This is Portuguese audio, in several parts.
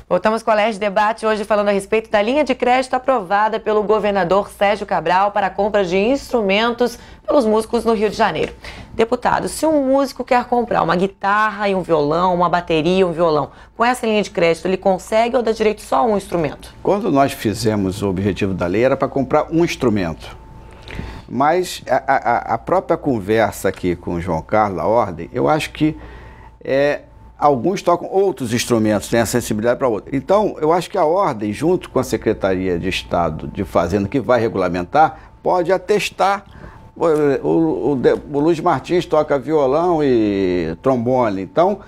Voltamos com o Alerj Debate hoje falando a respeito da linha de crédito aprovada pelo governador Sérgio Cabral para a compra de instrumentos pelos músicos no Rio de Janeiro. Deputado, se um músico quer comprar uma guitarra e um violão, uma bateria e um violão, com essa linha de crédito ele consegue ou dá direito só a um instrumento? Quando nós fizemos o objetivo da lei era para comprar um instrumento. Mas a própria conversa aqui com o João Carlos, a ordem, eu acho que alguns tocam outros instrumentos, têm a sensibilidade para outros. Então, eu acho que a ordem, junto com a Secretaria de Estado de Fazenda, que vai regulamentar, pode atestar. O Luiz Martins toca violão e trombone, então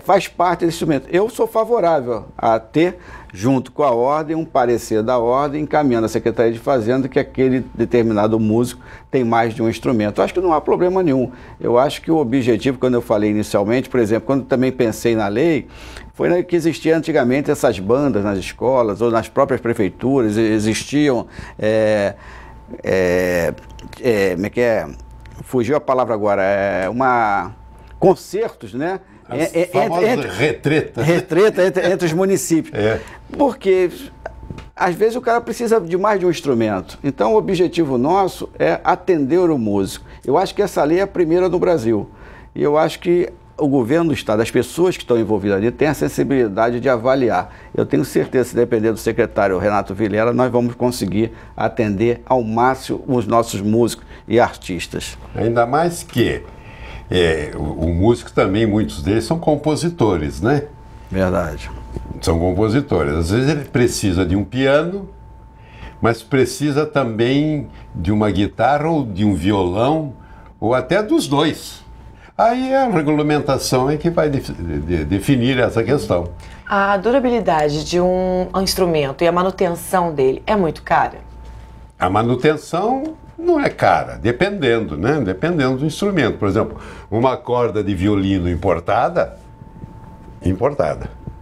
faz parte desse instrumento. Eu sou favorável a ter, junto com a ordem, um parecer da ordem, encaminhando a Secretaria de Fazenda que aquele determinado músico tem mais de um instrumento. Eu acho que não há problema nenhum. Eu acho que o objetivo, quando eu falei inicialmente, por exemplo, quando também pensei na lei, foi que existia antigamente essas bandas nas escolas ou nas próprias prefeituras, existiam... como é que é? Fugiu a palavra agora. Concertos, né? Entre os municípios. Porque às vezes o cara precisa de mais de um instrumento. Então o objetivo nosso é atender o músico. Eu acho que essa lei é a primeira no Brasil. E eu acho que o governo do Estado, as pessoas que estão envolvidas ali, têm a sensibilidade de avaliar. Eu tenho certeza, se depender do secretário Renato Vilela, nós vamos conseguir atender ao máximo os nossos músicos e artistas. Ainda mais que o músico também, muitos deles são compositores, né? Verdade. São compositores. Às vezes ele precisa de um piano, mas precisa também de uma guitarra ou de um violão, ou até dos dois. Aí a regulamentação é que vai definir essa questão. A durabilidade de um instrumento e a manutenção dele é muito cara? A manutenção não é cara, dependendo, né? Dependendo do instrumento. Por exemplo, uma corda de violino importada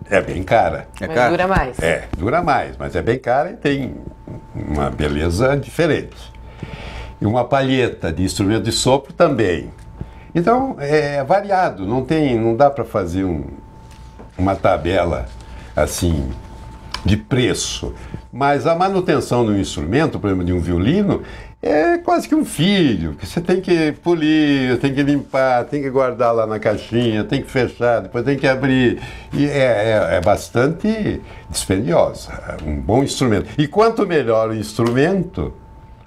é bem cara. Mas dura mais. Dura mais, mas é bem cara e tem uma beleza diferente. E uma palheta de instrumento de sopro também. Então, é variado, não dá para fazer uma tabela assim de preço. Mas a manutenção do instrumento, por exemplo, de um violino, é quase que um filho, que você tem que polir, tem que limpar, tem que guardar lá na caixinha, tem que fechar, depois tem que abrir. E é bastante dispendiosa, um bom instrumento. E quanto melhor o instrumento,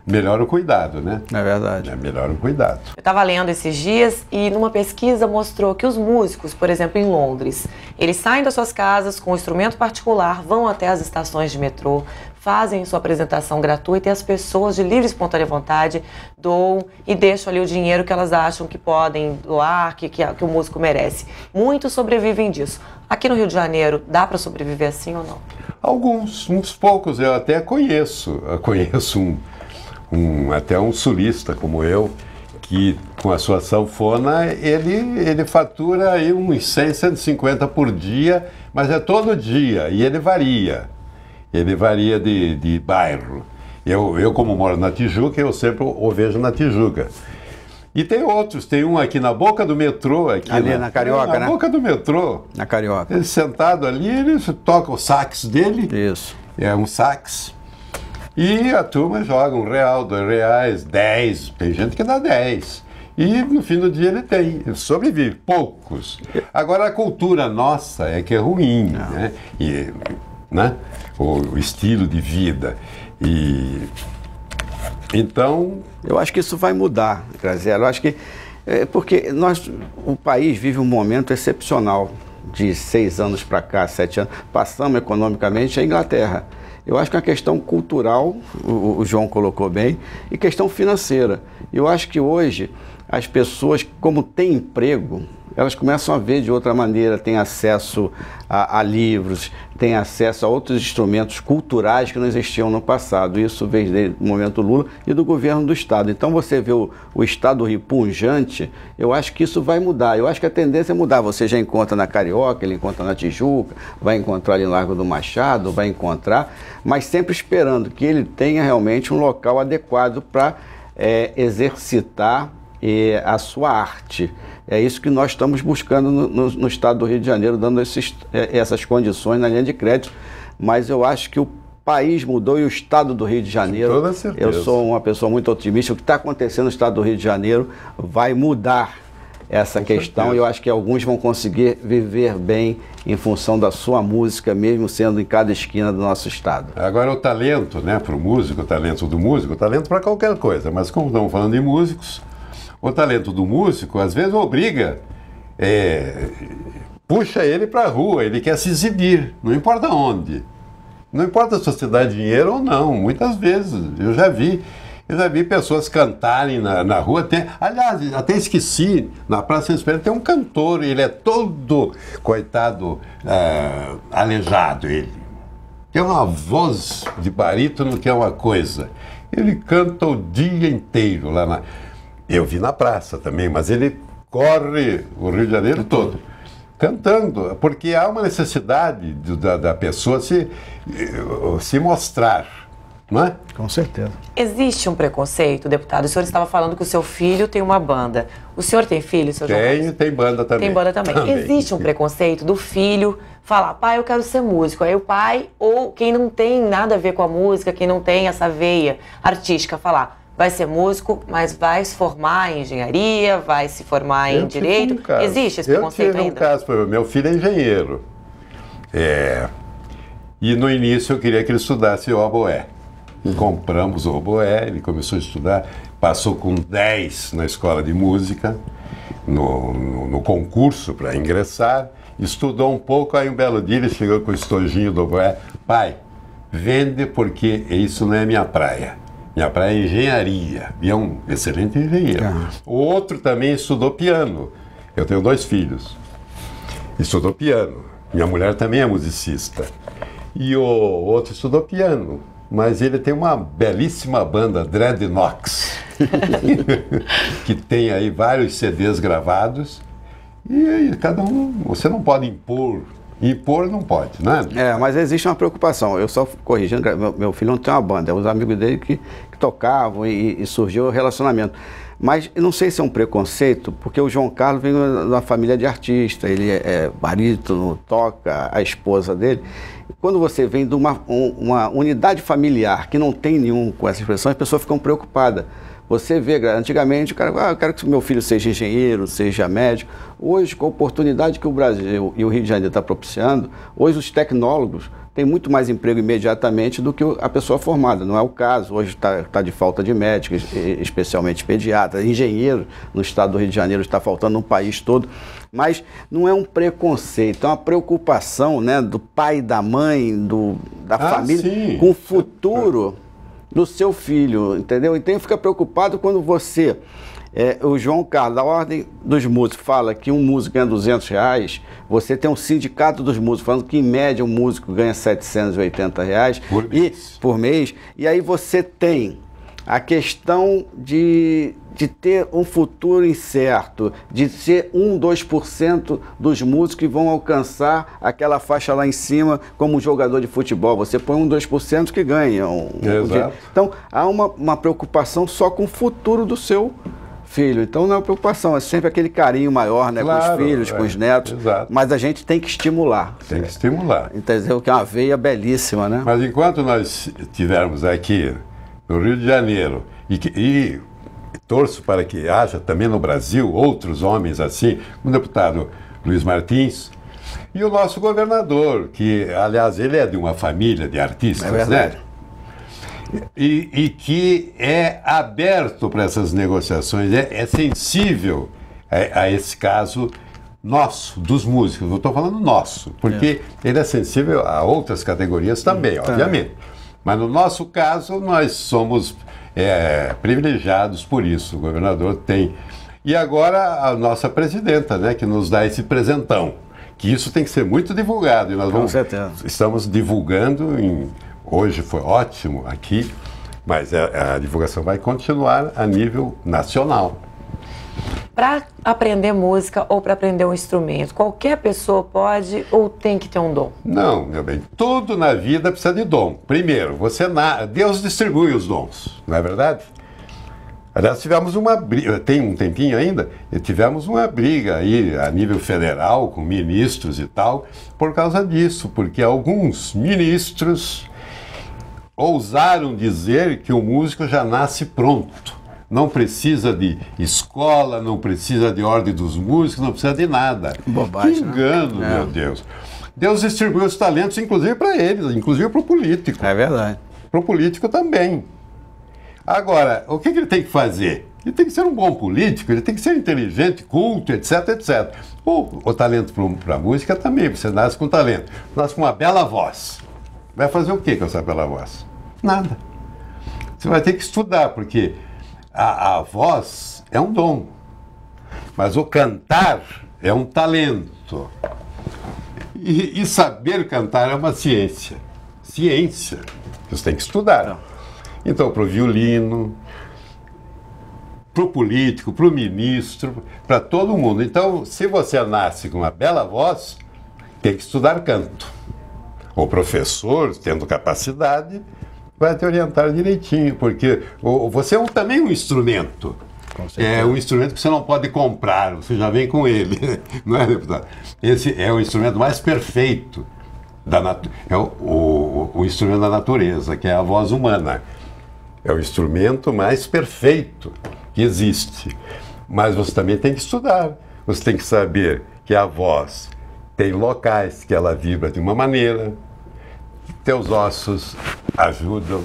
melhor o cuidado, né? É verdade. É melhor o cuidado. Eu estava lendo esses dias e numa pesquisa mostrou que os músicos, por exemplo, em Londres, eles saem das suas casas com um instrumento particular, vão até as estações de metrô, fazem sua apresentação gratuita e as pessoas de livre e espontânea vontade doam e deixam ali o dinheiro que elas acham que podem doar, que o músico merece. Muitos sobrevivem disso. Aqui no Rio de Janeiro, dá para sobreviver assim ou não? Alguns, uns poucos, eu até conheço. Eu conheço até um sulista como eu, que com a sua sanfona, ele fatura aí uns 100, 150 por dia, mas é todo dia, e ele varia. Ele varia de bairro. Eu como moro na Tijuca, eu sempre o vejo na Tijuca. E tem outros, tem um aqui na boca do metrô. Aqui ali na Carioca, né? Na boca do metrô. Na Carioca. Ele sentado ali, ele toca o sax dele. Isso. É um sax. E a turma joga R$1, R$2, 10, tem gente que dá 10. E no fim do dia ele sobrevive, poucos. Agora a cultura nossa é que é ruim, né? Né? O estilo de vida. Então... Eu acho que isso vai mudar, Graziela. Eu acho que... porque o país vive um momento excepcional de 6 anos para cá, 7 anos. Passamos economicamente a Inglaterra. Eu acho que é uma questão cultural, o João colocou bem, e questão financeira. Eu acho que hoje as pessoas, como têm emprego, elas começam a ver de outra maneira, têm acesso a livros, têm acesso a outros instrumentos culturais que não existiam no passado. Isso veio desde o momento Lula e do governo do Estado. Então você vê o Estado do Rio pujante, eu acho que isso vai mudar. Eu acho que a tendência é mudar. Você já encontra na Carioca, ele encontra na Tijuca, vai encontrar ali no Largo do Machado, vai encontrar, mas sempre esperando que ele tenha realmente um local adequado para exercitar a sua arte. É isso que nós estamos buscando no estado do Rio de Janeiro, dando essas condições na linha de crédito. Mas eu acho que o país mudou e o estado do Rio de Janeiro, com toda certeza. Eu sou uma pessoa muito otimista, o que está acontecendo no estado do Rio de Janeiro vai mudar essa questão, e eu acho que alguns vão conseguir viver bem em função da sua música, mesmo sendo em cada esquina do nosso estado. Agora o talento, né, para o músico, o talento do músico, o talento para qualquer coisa, mas como estamos falando de músicos, o talento do músico às vezes obriga, puxa ele para a rua, ele quer se exibir, não importa onde. Não importa se você dá dinheiro ou não, muitas vezes, eu já vi pessoas cantarem na rua, aliás, até esqueci, na Praça São Espírito tem um cantor, ele é todo, coitado, aleijado, ele. Tem uma voz de barítono que é uma coisa. Ele canta o dia inteiro lá Eu vi na praça também, mas ele corre o Rio de Janeiro todo. Cantando, porque há uma necessidade da pessoa se mostrar, não é? Com certeza. Existe um preconceito, deputado? O senhor estava falando que o seu filho tem uma banda. O senhor tem filho, seu João? Tem banda também. Tem banda também. Existe um preconceito do filho falar, pai, eu quero ser músico. Aí o pai, ou quem não tem nada a ver com a música, quem não tem essa veia artística, falar, vai ser músico, mas vai se formar em engenharia, vai se formar em direito. Existe esse preconceito ainda? Eu tive um caso, meu filho é engenheiro. E no início eu queria que ele estudasse o oboé. Compramos o oboé, ele começou a estudar, passou com 10 na escola de música, no concurso para ingressar, estudou um pouco, aí um belo dia ele chegou com o estojinho do oboé, pai, vende porque isso não é minha praia. Minha praia é engenharia, e é um excelente engenheiro. O outro também estudou piano. Eu tenho 2 filhos. Estudou piano. Minha mulher também é musicista. E o outro estudou piano. Mas ele tem uma belíssima banda, Dreadnoks, que tem aí vários CDs gravados. E aí, cada um, você não pode impor. Impor não pode, né? Mas existe uma preocupação. Eu só corrigindo, meu filho não tem uma banda, é os amigos dele que tocavam e surgiu o relacionamento. Mas eu não sei se é um preconceito, porque o João Carlos vem de uma família de artistas, ele é barítono, toca, a esposa dele. Quando você vem de uma unidade familiar que não tem nenhum com essa expressão, as pessoas ficam preocupadas. Você vê, antigamente o cara, eu quero que meu filho seja engenheiro, seja médico. Hoje, com a oportunidade que o Brasil e o Rio de Janeiro está propiciando, hoje os tecnólogos têm muito mais emprego imediatamente do que a pessoa formada. Não é o caso, hoje está de falta de médicos, especialmente pediatras, engenheiros no estado do Rio de Janeiro está faltando no país todo. Mas não é um preconceito, é uma preocupação, né, do pai, da mãe, da família, sim, com o futuro do seu filho, entendeu? Então fica preocupado quando você, o João Carlos, da Ordem dos Músicos, fala que um músico ganha R$200, você tem um sindicato dos músicos falando que em média um músico ganha R$780 por mês, e aí você tem a questão de ter um futuro incerto, de ser 2% dos músicos que vão alcançar aquela faixa lá em cima como um jogador de futebol. Você põe 2% que ganham. Então, há uma preocupação só com o futuro do seu filho. Então, não é uma preocupação, é sempre aquele carinho maior, né, claro, com os filhos, com os netos. Exato. Mas a gente tem que estimular. Tem que estimular. Entendeu? Que é uma veia belíssima, né? Mas enquanto nós estivermos aqui no Rio de Janeiro e torço para que haja também no Brasil outros homens assim, o deputado Luiz Martins e o nosso governador, que, aliás, ele é de uma família de artistas, né? E que é aberto para essas negociações, é sensível a esse caso nosso, dos músicos. Eu estou falando nosso, porque ele é sensível a outras categorias também, obviamente. Mas no nosso caso, nós somos privilegiados por isso. O governador tem. E agora a nossa presidenta, né, que nos dá esse presentão. Que isso tem que ser muito divulgado. E nós estamos divulgando. Hoje foi ótimo aqui, mas a divulgação vai continuar a nível nacional. Para aprender música ou para aprender um instrumento, qualquer pessoa pode ou tem que ter um dom? Não, meu bem, tudo na vida precisa de dom. Primeiro, Deus distribui os dons, não é verdade? Aliás, tivemos uma briga, tem um tempinho ainda, e tivemos uma briga aí a nível federal com ministros e tal, por causa disso, porque alguns ministros ousaram dizer que o músico já nasce pronto. Não precisa de escola, não precisa de ordem dos músicos, não precisa de nada. Bobagem, que engano, né? meu Deus. Deus distribuiu os talentos, inclusive para eles, inclusive para o político. É verdade. Para o político também. Agora, o que ele tem que fazer? Ele tem que ser um bom político, ele tem que ser inteligente, culto, etc, etc. O talento para a música também, você nasce com talento. Nasce com uma bela voz. Vai fazer o que com essa bela voz? Nada. Você vai ter que estudar, porque a voz é um dom. Mas o cantar é um talento. E saber cantar é uma ciência. Ciência. Você tem que estudar. Então, para o violino, para o político, para o ministro, para todo mundo. Então, se você nasce com uma bela voz, tem que estudar canto. O professor, tendo capacidade, vai te orientar direitinho, porque você é também um instrumento. É um instrumento que você não pode comprar, você já vem com ele, não é, deputado? Esse é o instrumento mais perfeito, é o instrumento da natureza, que é a voz humana. É o instrumento mais perfeito que existe. Mas você também tem que estudar. Você tem que saber que a voz tem locais que ela vibra de uma maneira, teus ossos ajudam,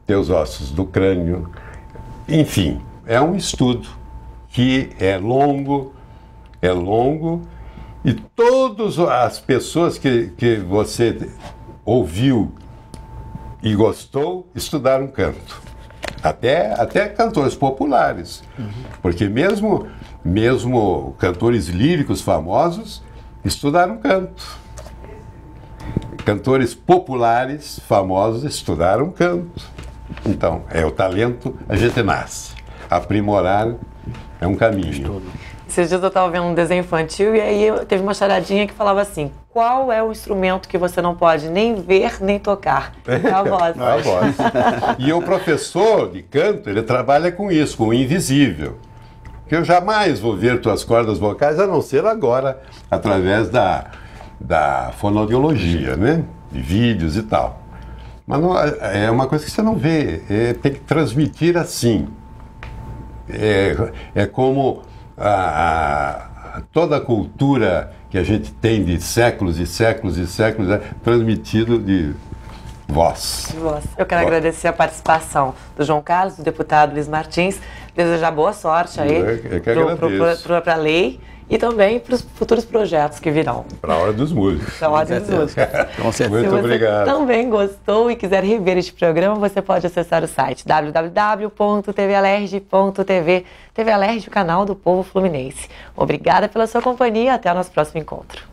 teus ossos do crânio. Enfim, é um estudo que é longo, e todas as pessoas que você ouviu e gostou, estudaram canto. Até cantores populares. Porque mesmo cantores líricos famosos estudaram canto. Cantores populares famosos estudaram canto. Então, é o talento, a gente nasce. Aprimorar é um caminho. Esses dias eu estava vendo um desenho infantil e aí teve uma charadinha que falava assim: qual é o instrumento que você não pode nem ver nem tocar? É a voz. É a voz. E o professor de canto, ele trabalha com isso, com o invisível. Que eu jamais vou ver tuas cordas vocais, a não ser agora, através da fonoaudiologia, né? De vídeos e tal. Mas não, é uma coisa que você não vê, tem que transmitir assim. É como toda a cultura que a gente tem de séculos e séculos e séculos é transmitido de voz. Eu quero agradecer a participação do João Carlos, do deputado Luiz Martins, desejar boa sorte aí para a lei e também para os futuros projetos que virão. Para a Hora dos Músicos. Para a Hora dos Músicos. Com certeza. Muito obrigado. Se você também gostou e quiser rever este programa, você pode acessar o site www.tvalerj.tv. TV Alerj, o canal do povo fluminense. Obrigada pela sua companhia. Até o nosso próximo encontro.